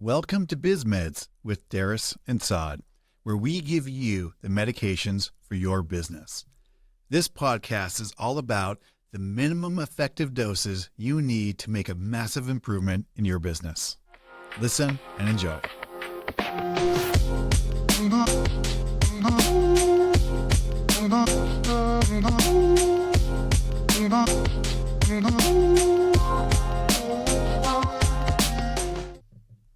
Welcome to Biz Meds with Darris and Saad, where we give you the medications for your business. This podcast is all about the minimum effective doses you need to make a massive improvement in your business. Listen and enjoy.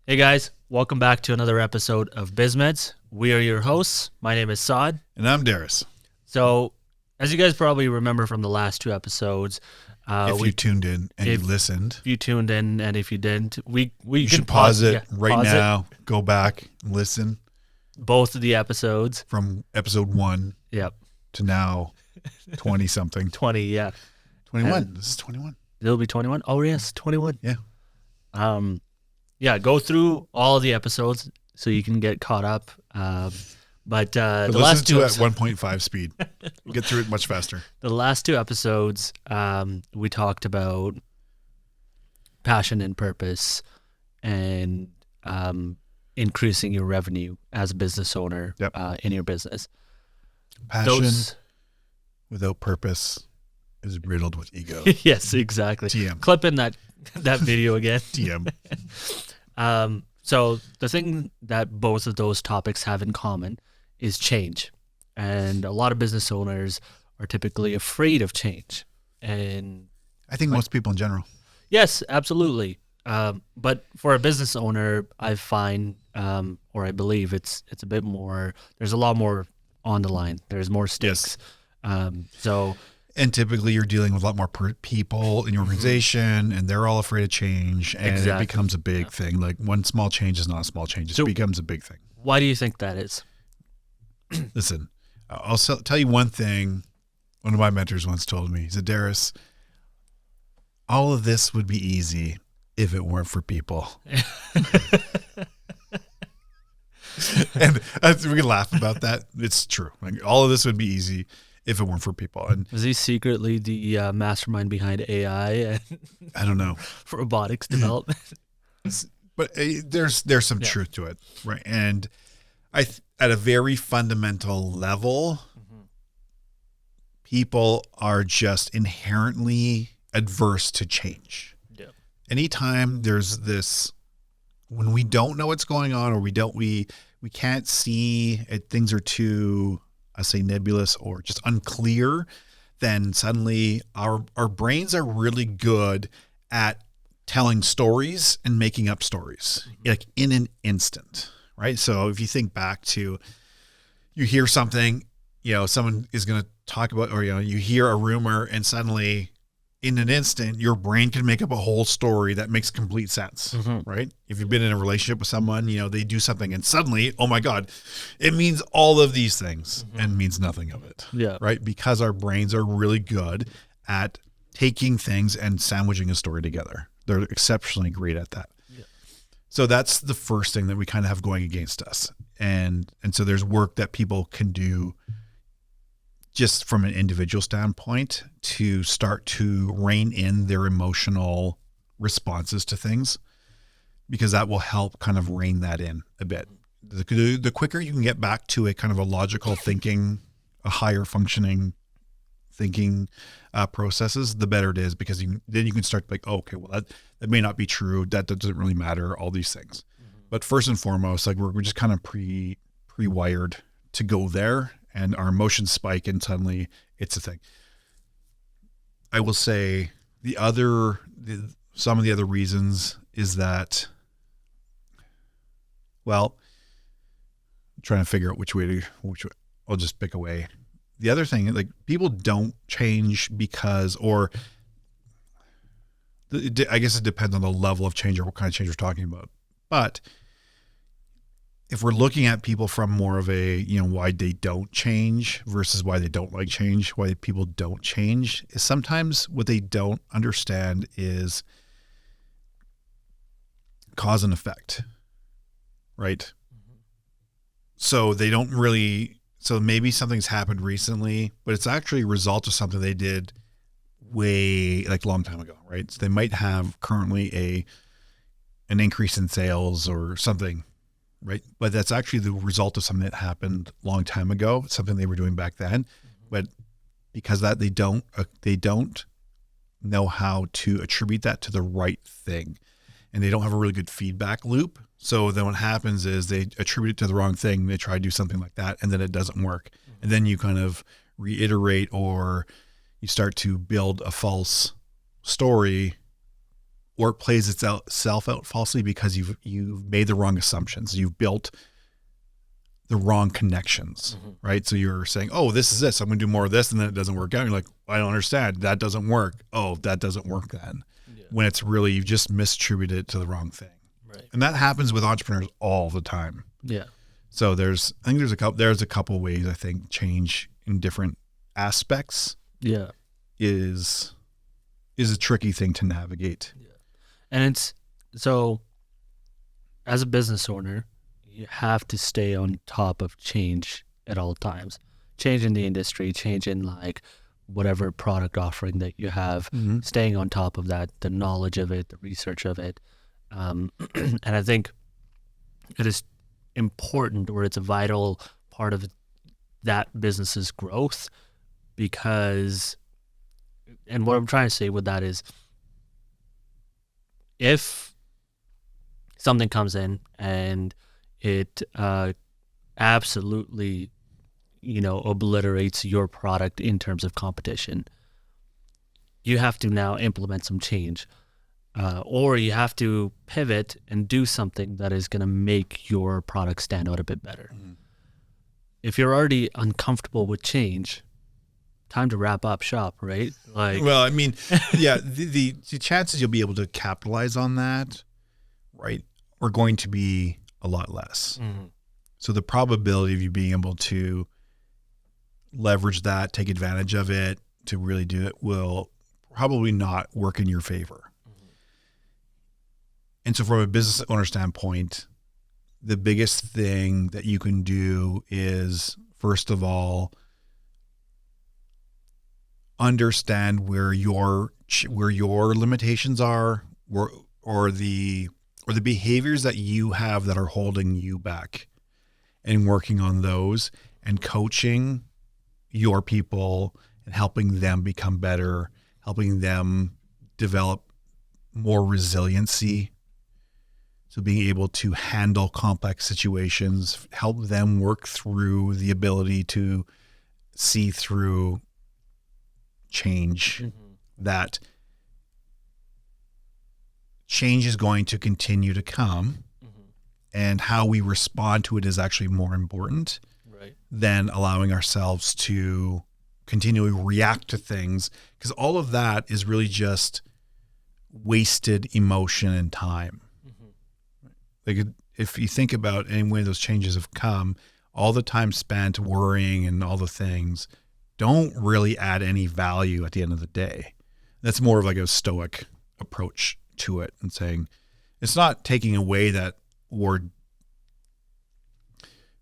Hey guys, welcome back to another episode of Biz Meds. We are your hosts. My name is Saad. And I'm Darris. So, as you guys probably remember from the last two episodes, if you tuned in and you listened. If you tuned in and if you didn't, you should pause it right now, go back and listen. Both of the episodes. From episode 1 to now 20-something. 20, yeah. 21. This is 21. It'll be 21? Oh, yes, 21. Yeah. Yeah, go through all of the episodes so you can get caught up. But the last two at 1.5 speed. Get through it much faster. The last two episodes, we talked about passion and purpose and increasing your revenue as a business owner in your business. Passion without purpose is riddled with ego. Yes, exactly. TM. Clip in that video again. TM. So the thing that both of those topics have in common is change. And a lot of business owners are typically afraid of change. And I think most people in general. Yes, absolutely. But for a business owner, I find, or I believe it's a bit more, there's a lot more on the line. There's more stakes. Yes. And typically you're dealing with a lot more people in your organization, and they're all afraid of change, and it becomes a big thing. Like one small change is not a small change. It becomes a big thing. Why do you think that is? Listen, I'll tell you one thing. One of my mentors once told me, he said, Darris, all of this would be easy if it weren't for people. And we can laugh about that. It's true. Like, all of this would be easy if it weren't for people. And is he secretly the mastermind behind AI and I don't know, for robotics development? But there's some truth to it, right? And at a very fundamental level, people are just inherently adverse to change. Yeah. Anytime there's this, when we don't know what's going on, or we can't see it, things are too, I say, nebulous or just unclear, then suddenly our brains are really good at telling stories and making up stories, like in an instant, right? So if you think back to, you hear something, someone is going to talk about, or, you hear a rumor, and suddenly in an instant, your brain can make up a whole story that makes complete sense, right? If you've been in a relationship with someone, they do something, and suddenly, oh my God, it means all of these things and means nothing of it, right? Because our brains are really good at taking things and sandwiching a story together. They're exceptionally great at that. Yeah. So that's the first thing that we kind of have going against us. And so there's work that people can do just from an individual standpoint to start to rein in their emotional responses to things, because that will help kind of rein that in a bit. The quicker you can get back to a kind of a logical thinking, a higher functioning thinking processes, the better it is, because then you can start like, oh, okay, well that may not be true. That doesn't really matter, all these things. But first and foremost, like we're just kind of pre-wired to go there, and our emotions spike, and suddenly it's a thing. I will say some of the other reasons is that, well, I'm trying to figure out which way I'll just pick away. The other thing, like, people don't change because, I guess it depends on the level of change or what kind of change we're talking about. But if we're looking at people from more of a, why they don't change versus why they don't like change, why people don't change, is sometimes what they don't understand is cause and effect, right? So they don't really, so maybe something's happened recently, but it's actually a result of something they did way, like, a long time ago, right? So they might have currently an increase in sales or something, right? But that's actually the result of something that happened a long time ago, something they were doing back then. But because that they don't know how to attribute that to the right thing, and they don't have a really good feedback loop. So then what happens is they attribute it to the wrong thing. They try to do something like that, and then it doesn't work. And then you kind of reiterate, or you start to build a false story, or it plays itself out falsely because you've made the wrong assumptions. You've built the wrong connections, right? So you're saying, oh, this is this. I'm going to do more of this, and then it doesn't work out. You're like, I don't understand. That doesn't work. Oh, that doesn't work then. Yeah. When it's really, you've just misattributed it to the wrong thing. Right. And that happens with entrepreneurs all the time. Yeah. So I think there's a couple ways, I think, change in different aspects. Yeah. Is a tricky thing to navigate. Yeah. And so as a business owner, you have to stay on top of change at all times. Change in the industry, change in like whatever product offering that you have, staying on top of that, the knowledge of it, the research of it. And I think it is important, or it's a vital part of that business's growth, because, and what I'm trying to say with that is, if something comes in and it absolutely, obliterates your product in terms of competition, you have to now implement some change, or you have to pivot and do something that is going to make your product stand out a bit better. If you're already uncomfortable with change, time to wrap up shop, right? Like, well, I mean, yeah, the chances you'll be able to capitalize on that, right, are going to be a lot less. So the probability of you being able to leverage that, take advantage of it, to really do it will probably not work in your favor. And so from a business owner standpoint, the biggest thing that you can do is, first of all, understand where your limitations are, or the behaviors that you have that are holding you back, and working on those, and coaching your people and helping them become better, helping them develop more resiliency. So being able to handle complex situations, help them work through the ability to see through change, that change is going to continue to come, and how we respond to it is actually more important than allowing ourselves to continually react to things, because all of that is really just wasted emotion and time. Like, if you think about any way those changes have come, all the time spent worrying and all the things don't really add any value at the end of the day. That's more of like a stoic approach to it, and saying it's not taking away that or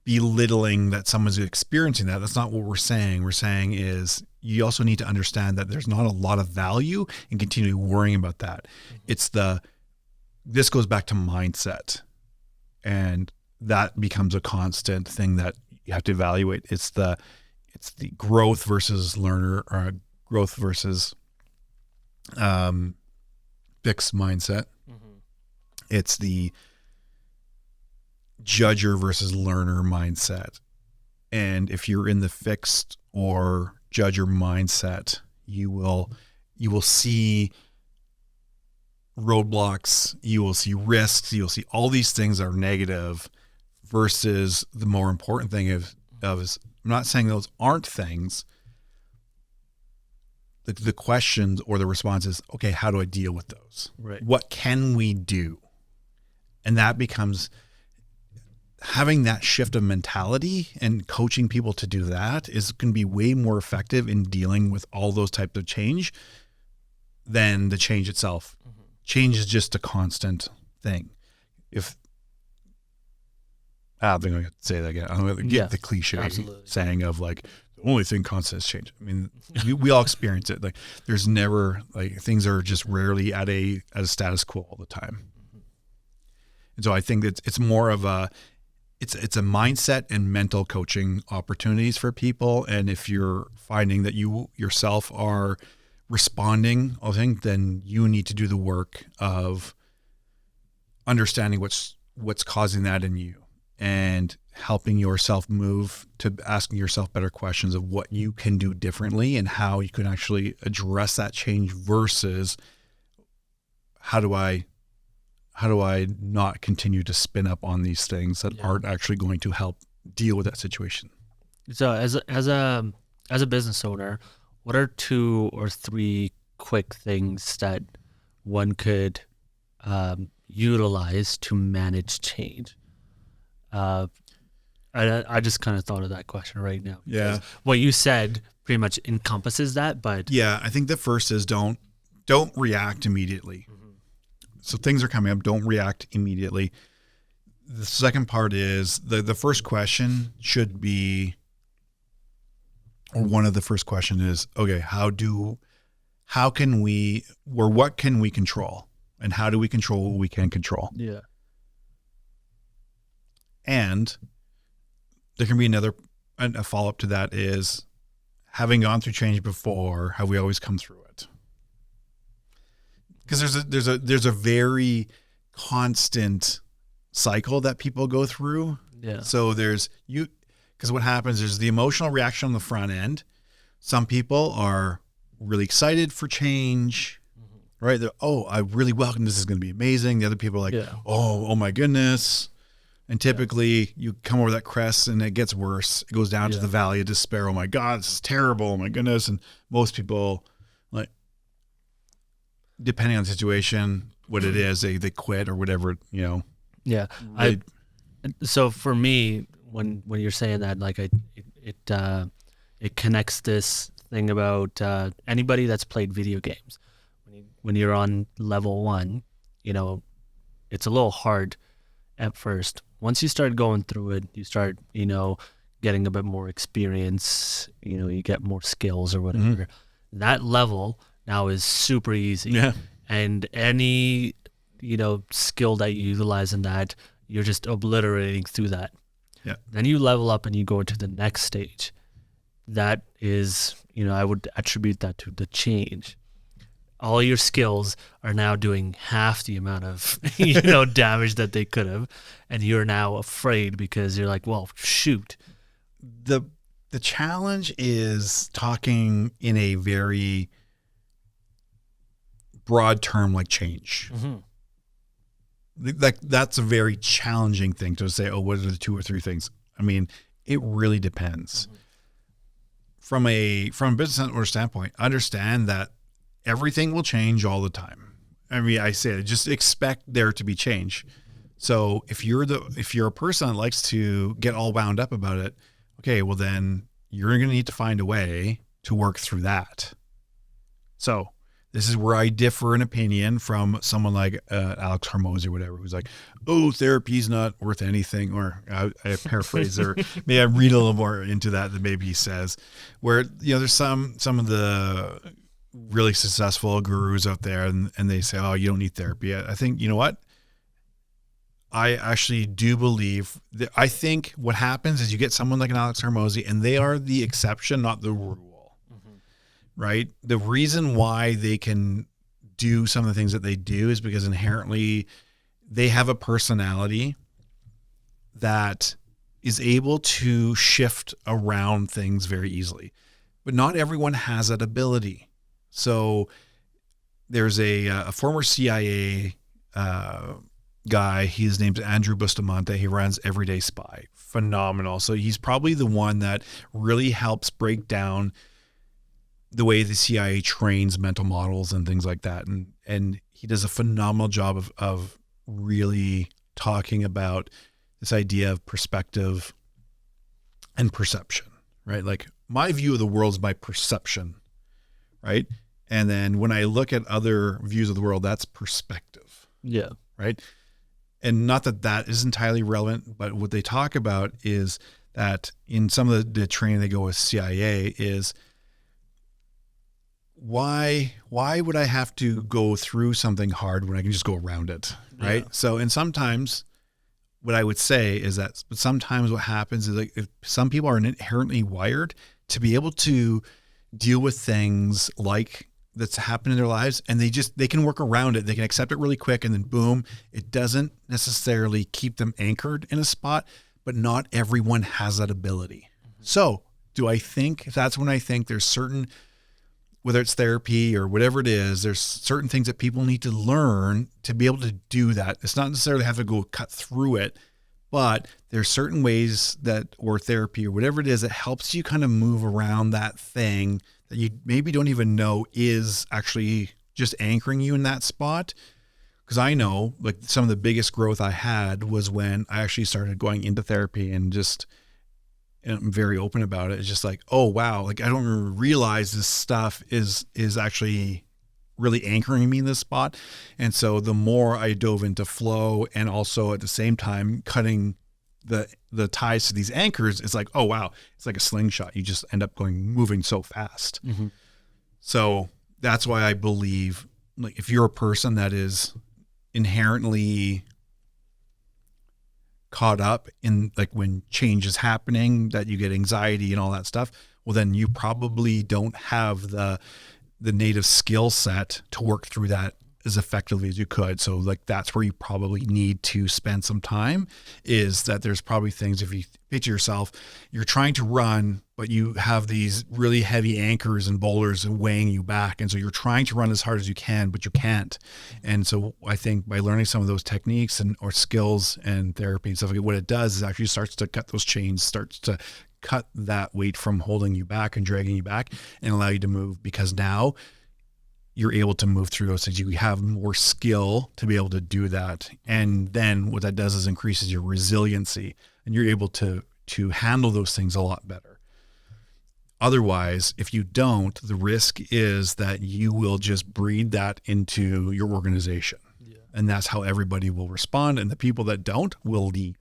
belittling that someone's experiencing that. That's not what we're saying. We're saying is, you also need to understand that there's not a lot of value in continuing worrying about that. This goes back to mindset, and that becomes a constant thing that you have to evaluate. It's the growth versus learner, or growth versus fixed mindset. It's the judger versus learner mindset. And if you're in the fixed or judger mindset, you will see roadblocks, you will see risks, you'll see all these things that are negative, versus the more important thing is, I'm not saying those aren't things. The questions or the response is, okay, how do I deal with those? Right. What can we do? And that becomes having that shift of mentality, and coaching people to do that can be way more effective in dealing with all those types of change than the change itself. Change is just a constant thing. I think I have to say that again. I'm going to get the cliche saying of like, the only thing constant is change. I mean, we all experience it. Like, there's never, like, things are just rarely at a status quo all the time. So I think it's more of it's a mindset and mental coaching opportunities for people. And if you're finding that you yourself are responding, I think then you need to do the work of understanding what's causing that in you and helping yourself move to asking yourself better questions of what you can do differently and how you can actually address that change versus how do I not continue to spin up on these things that aren't actually going to help deal with that situation. So as a business owner, what are 2 or 3 quick things that one could utilize to manage change? I just kind of thought of that question right now. Yeah. What you said pretty much encompasses that, but yeah, I think the first is don't react immediately. So things are coming up, don't react immediately. The second part is the first question should be, or one of the first question is, okay, what can we control and how do we control what we can control? Yeah. And there can be a follow-up to that is, having gone through change before, have we always come through it? Because there's a very constant cycle that people go through. Yeah. So because what happens is the emotional reaction on the front end. Some people are really excited for change, right? They're, oh, I really welcome this. Is going to be amazing. The other people are like, oh my goodness. And typically you come over that crest and it gets worse. It goes down to the valley of despair. Oh my God, this is terrible. Oh my goodness. And most people, like, depending on the situation, what it is, they quit or whatever, Yeah. So for me, when you're saying that, like it connects this thing about anybody that's played video games. When you're on level 1, it's a little hard at first. Once you start going through it, you start, getting a bit more experience, you get more skills or whatever. Mm-hmm. That level now is super easy. Yeah. And any, skill that you utilize in that, you're just obliterating through that. Yeah. Then you level up and you go into the next stage. That is, I would attribute that to the change. All your skills are now doing half the amount of, damage that they could have. And you're now afraid because you're like, well, shoot. The challenge is talking in a very broad term like change. Mm-hmm. Like that's a very challenging thing to say, oh, what are the 2 or 3 things? I mean, it really depends. Mm-hmm. From a business owner standpoint, understand that everything will change all the time. I mean, I say it, just expect there to be change. So if you're a person that likes to get all wound up about it, okay, well then you're going to need to find a way to work through that. So this is where I differ in opinion from someone like Alex Hormozi or whatever, who's like, oh, therapy's not worth anything. Or I paraphrase, or maybe I read a little more into that than maybe he says, where, there's some of the really successful gurus out there and they say, oh, you don't need therapy. I think, you know what? I actually do believe that. I think what happens is you get someone like an Alex Hormozi and they are the exception, not the rule, mm-hmm. right? The reason why they can do some of the things that they do is because inherently they have a personality that is able to shift around things very easily, but not everyone has that ability. So there's a former CIA guy. His name's Andrew Bustamante. He runs Everyday Spy. Phenomenal. So he's probably the one that really helps break down the way the CIA trains mental models and things like that. And he does a phenomenal job of really talking about this idea of perspective and perception, right? Like my view of the world is my perception, right? And then when I look at other views of the world, that's perspective. Yeah. Right. And not that is entirely relevant, but what they talk about is that in some of the training they go with CIA is why would I have to go through something hard when I can just go around it? Right. Yeah. So, and sometimes what I would say is that sometimes what happens is like if some people are inherently wired to be able to deal with things like that's happened in their lives, and they can work around it. They can accept it really quick, and then boom, it doesn't necessarily keep them anchored in a spot, but not everyone has that ability. So that's when I think there's certain, whether it's therapy or whatever it is, there's certain things that people need to learn to be able to do that. It's not necessarily have to go cut through it, but there's certain ways or therapy or whatever it is that helps you kind of move around that thing that you maybe don't even know is actually just anchoring you in that spot. Because I know like some of the biggest growth I had was when I actually started going into therapy and I'm very open about it. It's just like, oh wow, like I don't even realize this stuff is actually really anchoring me in this spot. And so the more I dove into flow and also at the same time cutting the ties to these anchors, it's like, oh wow, it's like a slingshot. You just end up moving so fast. Mm-hmm. So that's why I believe like if you're a person that is inherently caught up in like when change is happening, that you get anxiety and all that stuff, well then you probably don't have the native skill set to work through that as effectively as you could. So like that's where you probably need to spend some time, is that there's probably things, if you picture yourself, you're trying to run, but you have these really heavy anchors and boulders weighing you back. And so you're trying to run as hard as you can, but you can't. And so I think by learning some of those techniques or skills and therapy and stuff, like what it does is actually starts to cut those chains, starts to cut that weight from holding you back and dragging you back and allow you to move, because now you're able to move through those things. You have more skill to be able to do that. And then what that does is increases your resiliency, and you're able to handle those things a lot better. Otherwise, if you don't, the risk is that you will just breed that into your organization. Yeah. And that's how everybody will respond. And the people that don't will leave,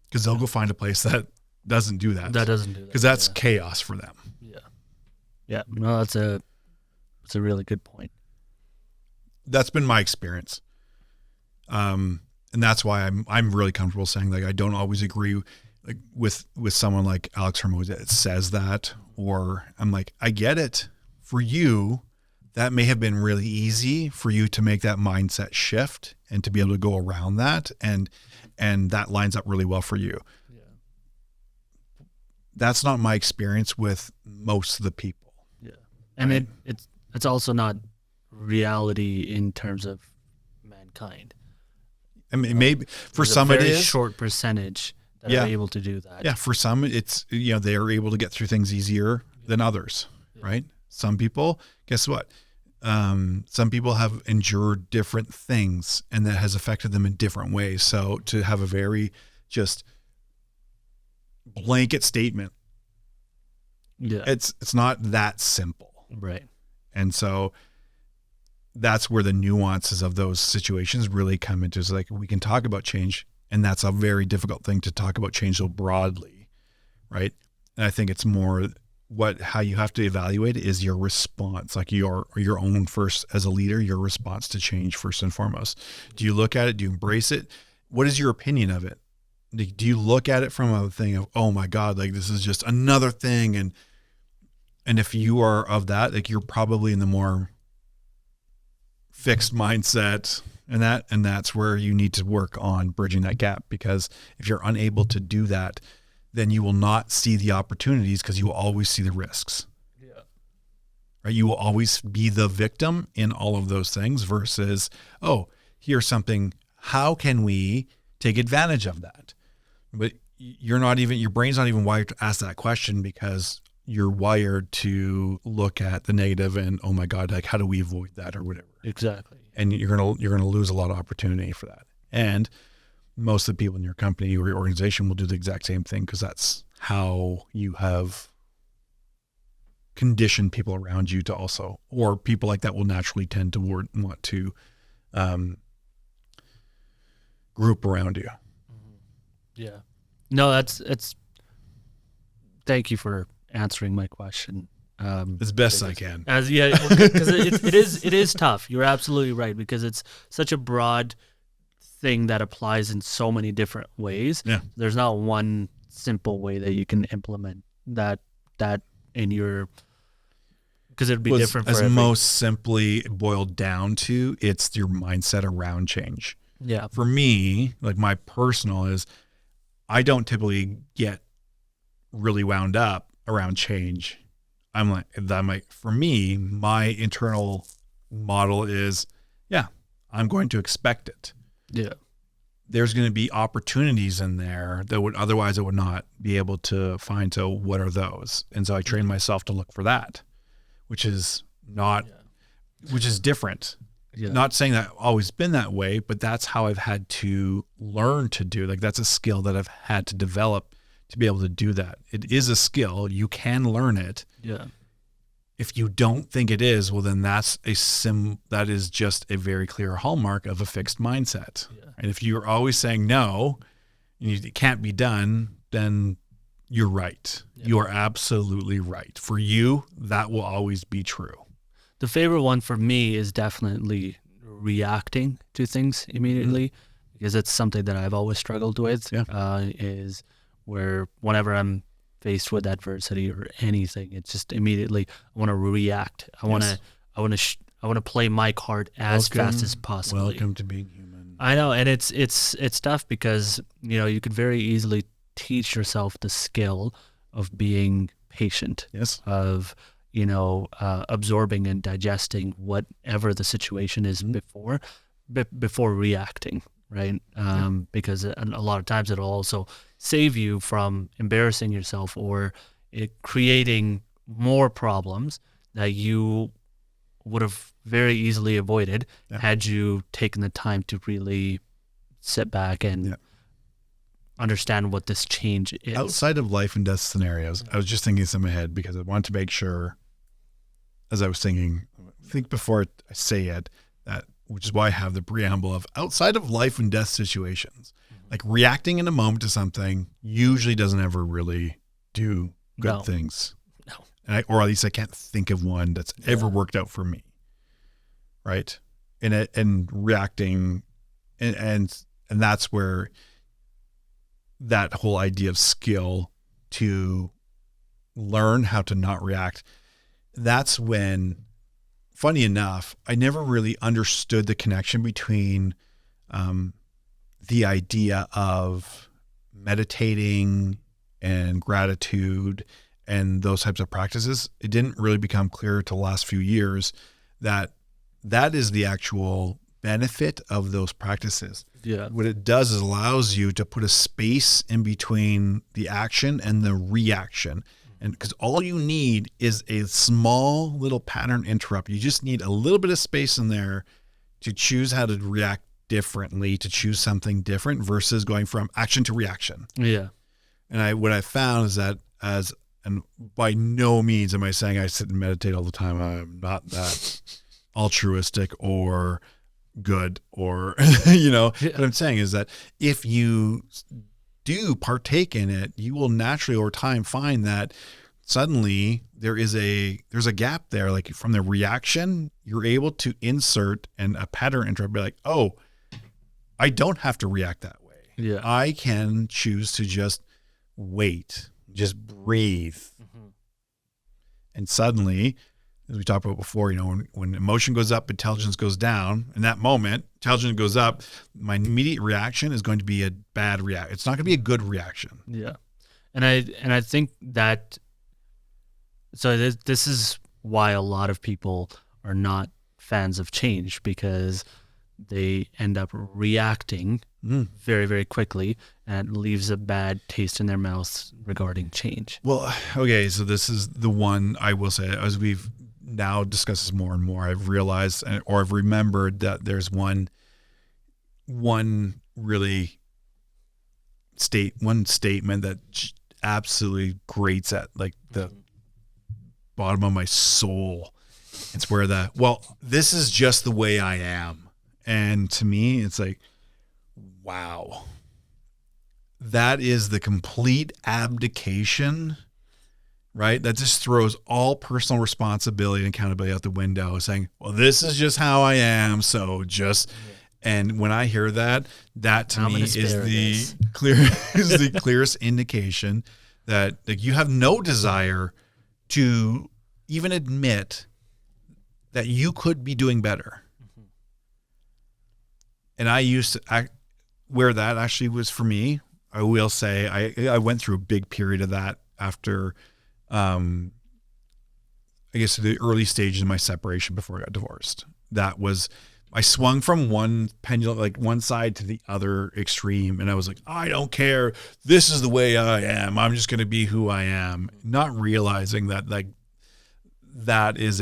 because they'll go find a place that doesn't do that. That doesn't do that. Because that's chaos for them. Yeah. Yeah. No, that's a really good point. That's been my experience. And that's why I'm really comfortable saying, like, I don't always agree like with someone like Alex Hermo that says that, or I'm like, I get it. For you, that may have been really easy for you to make that mindset shift and to be able to go around that. And that lines up really well for you. Yeah. That's not my experience with most of the people. Yeah. And it's also not reality in terms of mankind. I mean, maybe for some it is short percentage that are able to do that. Yeah. For some it's, they're able to get through things easier than others, right? Some people, guess what? Some people have endured different things, and that has affected them in different ways. So to have a very just blanket statement, it's not that simple. Right. And so that's where the nuances of those situations really come into. It's like, we can talk about change, and that's a very difficult thing to talk about change so broadly. Right. And I think it's more how you have to evaluate it is your response, like your own first as a leader, your response to change first and foremost. Do you look at it? Do you embrace it? What is your opinion of it? Do you look at it from a thing of, oh my God, like this is just another thing. And if you are of that, like you're probably in the more fixed mindset and that's where you need to work on bridging that gap, because if you're unable to do that, then you will not see the opportunities, because you will always see the risks. Yeah. Right? You will always be the victim in all of those things versus, oh, here's something. How can we take advantage of that? But your brain's not even wired to ask that question, because you're wired to look at the negative and, oh my God, like how do we avoid that or whatever? Exactly. And you're gonna lose a lot of opportunity for that. And most of the people in your company or your organization will do the exact same thing, because that's how you have conditioned people around you to also, or people like that will naturally tend to want to group around you. Yeah. No, it's thank you for answering my question. As best I can. Because it is tough. You're absolutely right, because it's such a broad thing that applies in so many different ways. Yeah. There's not one simple way that you can implement that in your, because it'd be different for as every. most simply boiled down to, it's your mindset around change. Yeah. For me, like my personal is, I don't typically get really wound up around change. I'm like, for me, my internal model is, yeah, I'm going to expect it. Yeah. There's going to be opportunities in there that would otherwise I would not be able to find. So what are those? And so I train myself to look for that, which is which is different. Yeah. Not saying that I've always been that way, but that's how I've had to learn to do. Like that's a skill that I've had to develop to be able to do that. It is a skill. You can learn it. Yeah. If you don't think it is, well, then that is just a very clear hallmark of a fixed mindset. Yeah. And if you're always saying no, and it can't be done, then you're right. Yeah. You are absolutely right. For you, that will always be true. The favorite one for me is definitely reacting to things immediately, because it's something that I've always struggled with. Yeah. Is where whenever I'm faced with adversity or anything, it's just immediately I want to react. I want to play my card as fast as possible. Welcome to being human. I know, and it's tough because you could very easily teach yourself the skill of being patient. Yes. Of absorbing and digesting whatever the situation is before reacting, right? Because a lot of times it'll also save you from embarrassing yourself or creating more problems that you would have very easily avoided had you taken the time to really sit back and understand what this change is. Outside of life and death scenarios, I was just thinking this in my head because I wanted to make sure, as I was think before I say it, that which is why I have the preamble of outside of life and death situations, like reacting in a moment to something usually doesn't ever really do good things. No. And or at least I can't think of one that's ever worked out for me. Right. And reacting and that's where that whole idea of skill to learn how to not react. That's when, funny enough, I never really understood the connection between the idea of meditating and gratitude and those types of practices. It didn't really become clear till the last few years that is the actual benefit of those practices. Yeah. What it does is allows you to put a space in between the action and the reaction. And because all you need is a small little pattern interrupt. You just need a little bit of space in there to choose how to react differently, to choose something different versus going from action to reaction. Yeah. And what I found is that and by no means am I saying I sit and meditate all the time. I'm not that altruistic or good or, what I'm saying is that if you do partake in it, you will naturally over time find that suddenly there's a gap there. Like from the reaction, you're able to insert a pattern interrupt, be like, oh, I don't have to react that way. Yeah. I can choose to just wait, just breathe. And suddenly, as we talked about before, when emotion goes up, intelligence goes down. In that moment, intelligence goes up. My immediate reaction is going to be a bad reaction. It's not going to be a good reaction. Yeah, and I think that. So this is why a lot of people are not fans of change, because they end up reacting very, very quickly, and it leaves a bad taste in their mouths regarding change. Well, okay, so this is the one I will say, as we've now discussed this more and more, I've realized or I've remembered that there's one really statement that absolutely grates at like the bottom of my soul. It's where this is just the way I am. And to me, it's like, wow, that is the complete abdication, right? That just throws all personal responsibility and accountability out the window, saying, well, this is just how I am. So just And when I hear that, that to me is asparagus. the clearest indication that like you have no desire to even admit that you could be doing better. And I used to, where that actually was for me, I will say I went through a big period of that after, I guess the early stages of my separation before I got divorced. That was, I swung from one pendulum, like one side to the other extreme. And I was like, I don't care. This is the way I am. I'm just going to be who I am. Not realizing that like that is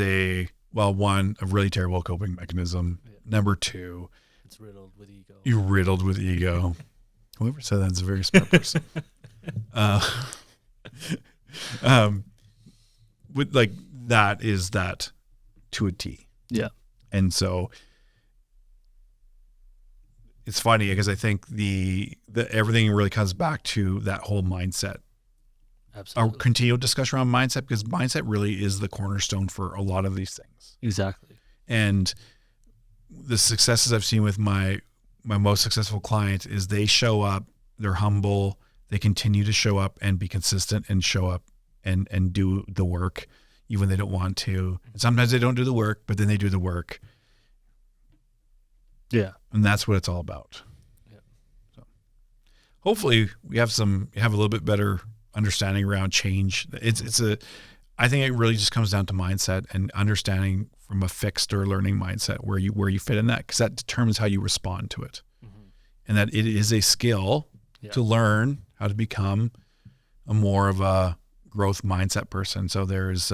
one, a really terrible coping mechanism. Yeah. Number two, it's riddled with ego. You're riddled with ego. Whoever said that's a very smart person. With like that is that to a T. Yeah. And so it's funny because I think the everything really comes back to that whole mindset. Absolutely. Our continual discussion around mindset, because mindset really is the cornerstone for a lot of these things. Exactly. And the successes I've seen with my most successful clients is they show up, they're humble, they continue to show up and be consistent and show up and do the work even when they don't want to. And sometimes they don't do the work, but then they do the work. Yeah. And that's what it's all about. Yeah. So hopefully we have a little bit better understanding around change. I think it really just comes down to mindset and understanding from a fixed or learning mindset where you fit in that, because that determines how you respond to it. And that it is a skill to learn how to become a more of a growth mindset person. So there's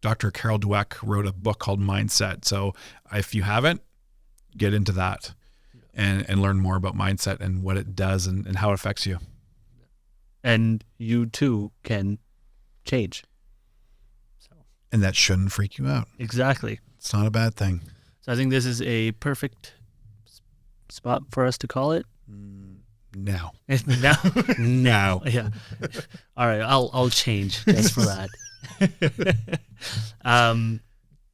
Dr. Carol Dweck wrote a book called Mindset. So if you haven't, get into that and learn more about mindset and what it does and how it affects you. And you too can change. And that shouldn't freak you out. Exactly. It's not a bad thing. So I think this is a perfect spot for us to call it. Now. Now. Now. Yeah. All right. I'll change just for that.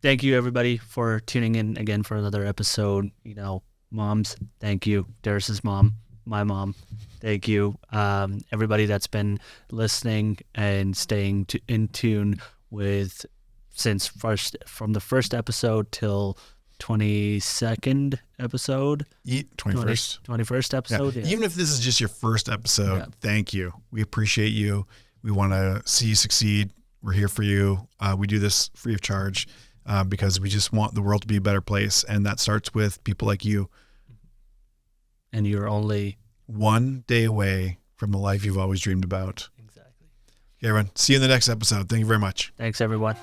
Thank you everybody for tuning in again for another episode. You know, moms, thank you. Darris's mom, my mom, thank you. Everybody that's been listening and staying in tune with from the first episode till 22nd episode. 21st. 21st episode. Yeah. Even if this is just your first episode, thank you. We appreciate you. We want to see you succeed. We're here for you. We do this free of charge because we just want the world to be a better place. And that starts with people like you. And you're only one day away from the life you've always dreamed about. Exactly. Okay, everyone. See you in the next episode. Thank you very much. Thanks, everyone.